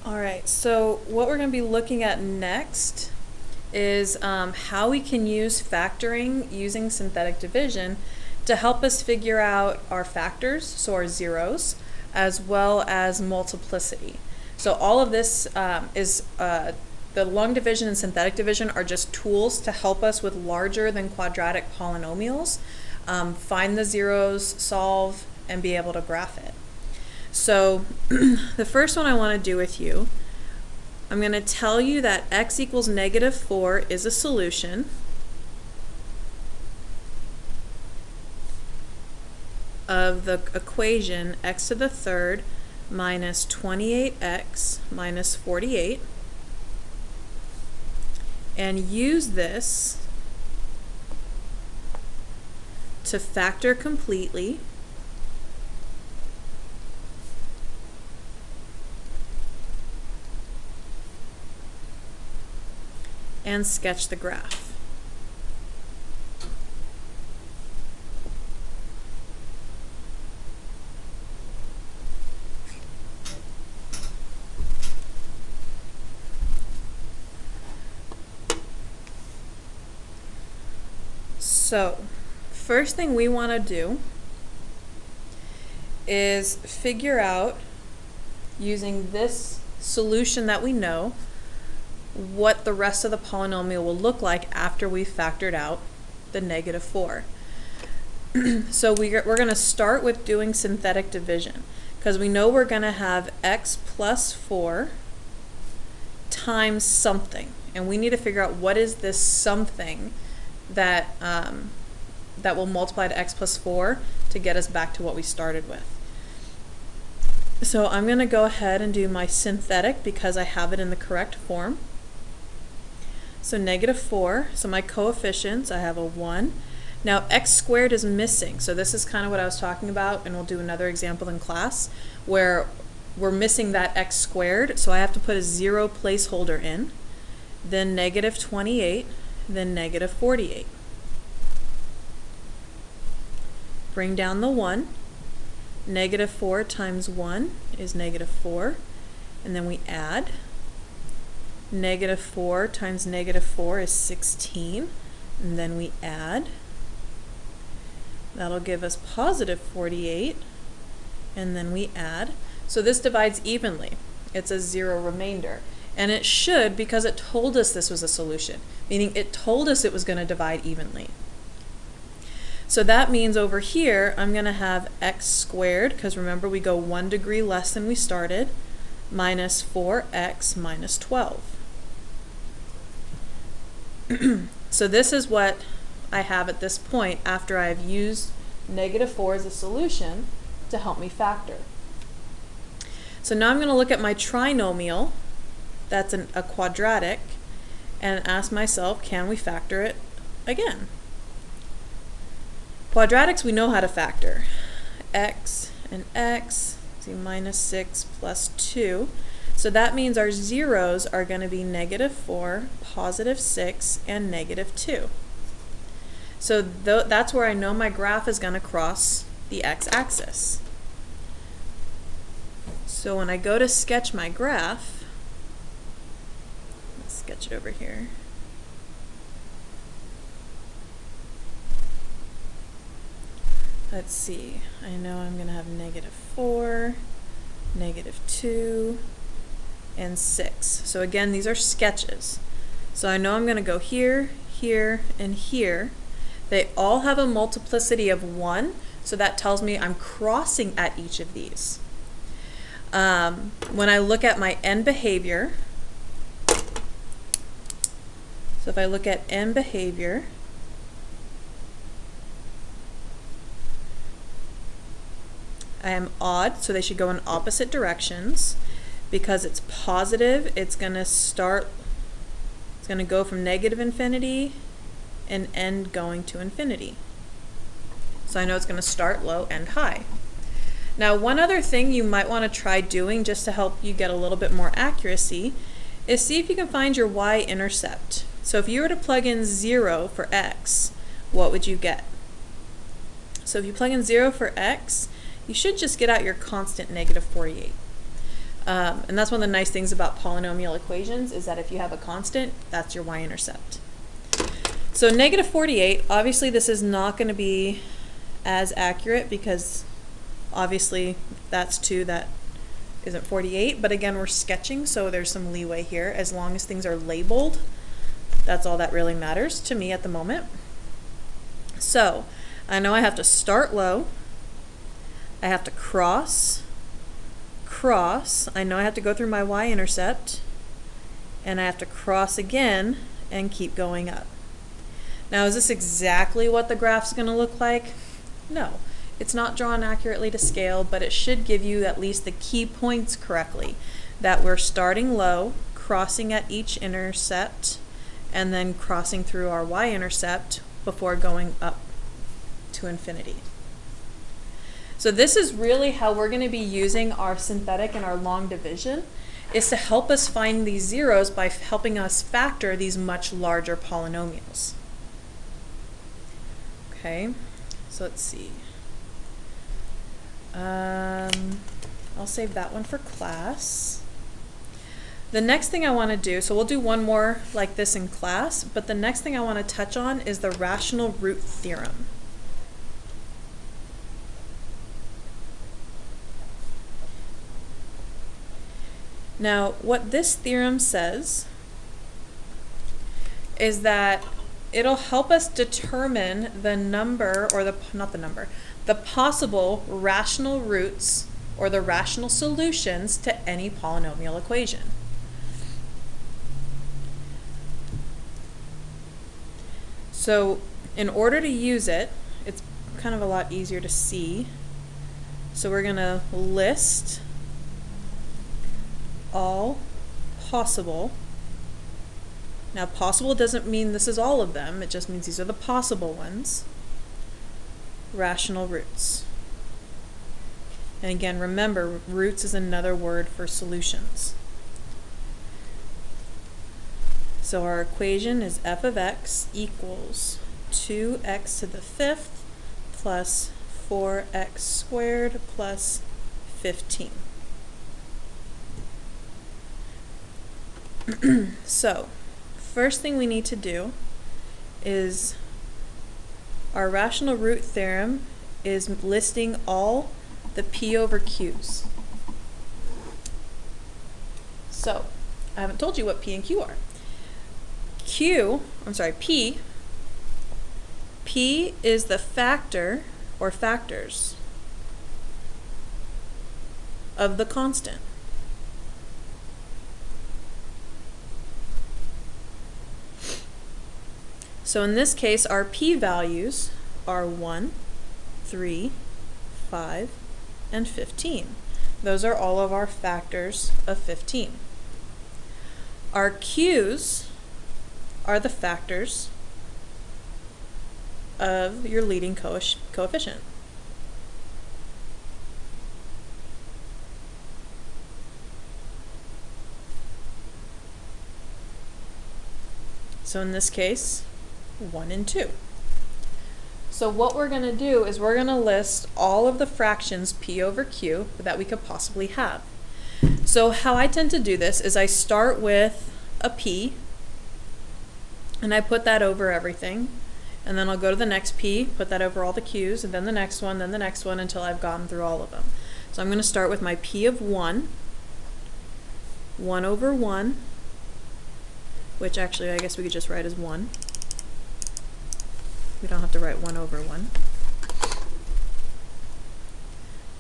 Alright, so what we're going to be looking at next is how we can use factoring using synthetic division to help us figure out our factors, so our zeros, as well as multiplicity. So all of this is the long division and synthetic division are just tools to help us with larger than quadratic polynomials, find the zeros, solve, and be able to graph it. So the first one I want to do with you, I'm going to tell you that x equals -4 is a solution of the equation x to the third minus 28x minus 48, and use this to factor completely and sketch the graph. So, first thing we want to do is figure out, using this solution that we know, what the rest of the polynomial will look like after we've factored out the -4. So we're going to start with doing synthetic division, because we know we're going to have x plus 4 times something, and we need to figure out what is this something that that will multiply to x plus 4 to get us back to what we started with. So I'm going to go ahead and do my synthetic because I have it in the correct form. So -4, so my coefficients, I have a 1. Now x squared is missing, so this is kind of what I was talking about, and we'll do another example in class where we're missing that x squared, so I have to put a 0 placeholder in, then -28, then -48. Bring down the 1. -4 times 1 is -4, and then we add. -4 times -4 is 16, and then we add. That'll give us positive 48, and then we add. So this divides evenly. It's a 0 remainder. And it should, because it told us this was a solution, meaning it told us it was going to divide evenly. So that means over here I'm going to have x squared, because remember we go 1 degree less than we started, minus 4x minus 12. So this is what I have at this point after I've used -4 as a solution to help me factor. So now I'm going to look at my trinomial, that's a quadratic, and ask myself, can we factor it again? Quadratics we know how to factor. X and x, see, minus 6 plus 2. So that means our zeros are going to be -4, positive 6, and -2. So that's where I know my graph is going to cross the x-axis. So when I go to sketch my graph, let's sketch it over here. Let's see, I know I'm going to have -4, -2, and 6. So again, these are sketches. So I know I'm going to go here, here, and here. They all have a multiplicity of 1, so that tells me I'm crossing at each of these. When I look at my end behavior, so if I look at end behavior, I am odd, so they should go in opposite directions. Because it's positive, it's going to go from -infinity and end going to infinity. So I know it's going to start low, end high. Now one other thing you might want to try doing just to help you get a little bit more accuracy is see if you can find your y-intercept. So if you were to plug in 0 for x, what would you get? So if you plug in 0 for x, you should just get out your constant -48. And that's one of the nice things about polynomial equations, is that if you have a constant, that's your y-intercept. So negative 48, obviously this is not going to be as accurate because obviously that's 2, that isn't 48, but again we're sketching, so there's some leeway here. As long as things are labeled, that's all that really matters to me at the moment. So I know I have to start low, I have to cross, I know I have to go through my y-intercept, and I have to cross again and keep going up. Now, is this exactly what the graph's going to look like? No. It's not drawn accurately to scale, but it should give you at least the key points correctly. That we're starting low, crossing at each intercept, and then crossing through our y-intercept before going up to infinity. So this is really how we're going to be using our synthetic and our long division, is to help us find these zeros by helping us factor these much larger polynomials. Okay, so let's see. I'll save that one for class. The next thing I want to do, so we'll do one more like this in class, but the next thing I want to touch on is the rational root theorem. Now, what this theorem says is that it'll help us determine the number, or the possible rational roots or the rational solutions to any polynomial equation. So in order to use it, it's kind of a lot easier to see. So we're going to list all possible. Now, possible doesn't mean this is all of them, it just means these are the possible ones. Rational roots. And again, remember, roots is another word for solutions. So our equation is f of x equals 2x to the 5th plus 4x squared plus 15. So, first thing we need to do is our rational root theorem is listing all the p over q's. So, I haven't told you what p and q are. P is the factor or factors of the constant. So in this case, our p-values are 1, 3, 5, and 15. Those are all of our factors of 15. Our q's are the factors of your leading coefficient. So in this case, 1 and 2. So what we're going to do is we're going to list all of the fractions p over q that we could possibly have. So how I tend to do this is I start with a p, and I put that over everything, and then I'll go to the next p, put that over all the q's, and then the next one, until I've gotten through all of them. So I'm going to start with my p of 1 over 1, which actually I guess we could just write as 1. We don't have to write 1 over 1.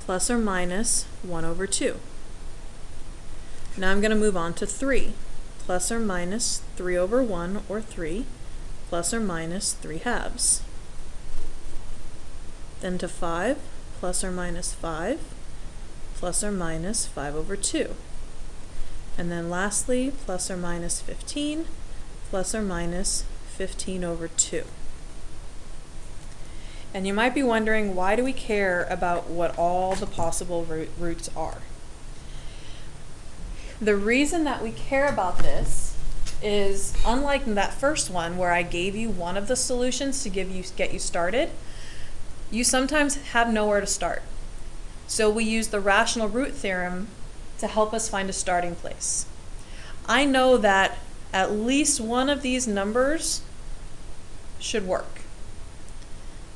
Plus or minus 1 over 2. Now I'm going to move on to 3. Plus or minus 3 over 1, or 3, plus or minus 3 halves. Then to 5, plus or minus 5, plus or minus 5 over 2. And then lastly, plus or minus 15, plus or minus 15 over 2. And you might be wondering, why do we care about what all the possible roots are? The reason that we care about this is, unlike that first one where I gave you one of the solutions to get you started, you sometimes have nowhere to start. So we use the rational root theorem to help us find a starting place. I know that at least one of these numbers should work.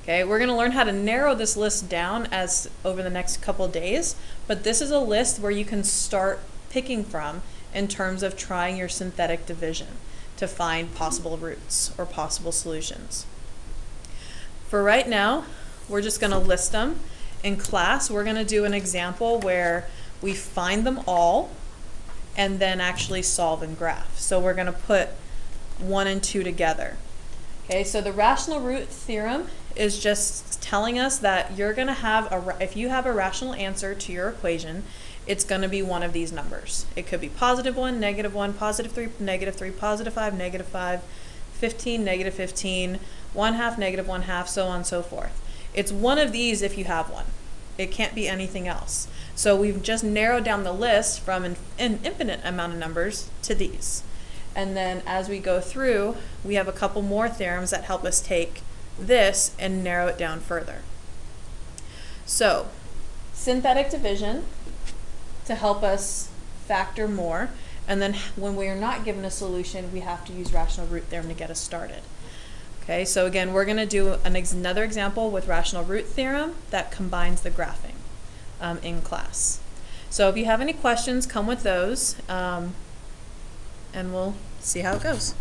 Okay, we're going to learn how to narrow this list down as over the next couple of days, but this is a list where you can start picking from in terms of trying your synthetic division to find possible roots or possible solutions. For right now, we're just going to list them. In class, we're going to do an example where we find them all and then actually solve and graph. So we're going to put 1 and 2 together. Okay, so the rational root theorem is just telling us that you're going to have if you have a rational answer to your equation, it's going to be one of these numbers. It could be +1, -1, +3, -3, +5, -5, 15, -15, 1/2, -1/2, so on and so forth. It's one of these if you have one. It can't be anything else. So we've just narrowed down the list from an infinite amount of numbers to these. And then as we go through, we have a couple more theorems that help us take this and narrow it down further. So, synthetic division to help us factor more, and then when we are not given a solution, we have to use rational root theorem to get us started. Okay, so again, we're going to do another example with rational root theorem that combines the graphing in class. So if you have any questions, come with those, and we'll see how it goes.